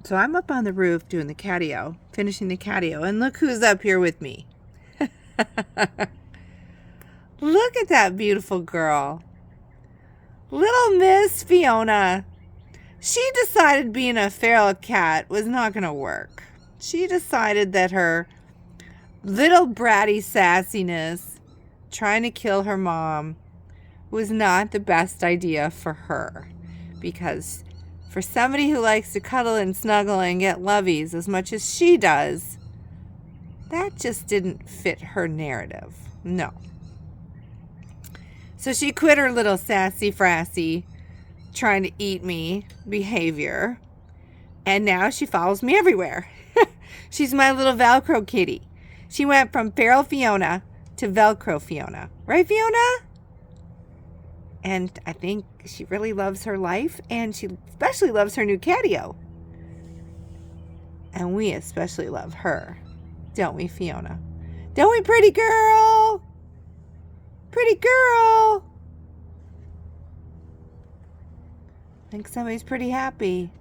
So I'm up on the roof doing the catio, finishing the catio, and look who's up here with me. Look at that beautiful girl. Little Miss Fiona. She decided being a feral cat was not going to work. She decided that her little bratty sassiness, trying to kill her mom, was not the best idea for her. Because for somebody who likes to cuddle and snuggle and get lovies as much as she does, that just didn't fit her narrative. No. So she quit her little sassy frassy trying to eat me behavior, and now she follows me everywhere. She's my little Velcro kitty. She went from feral Fiona to Velcro Fiona. Right, Fiona? And I think she really loves her life, and she especially loves her new catio. And we especially love her. Don't we, Fiona? Don't we, pretty girl? Pretty girl. I think somebody's pretty happy.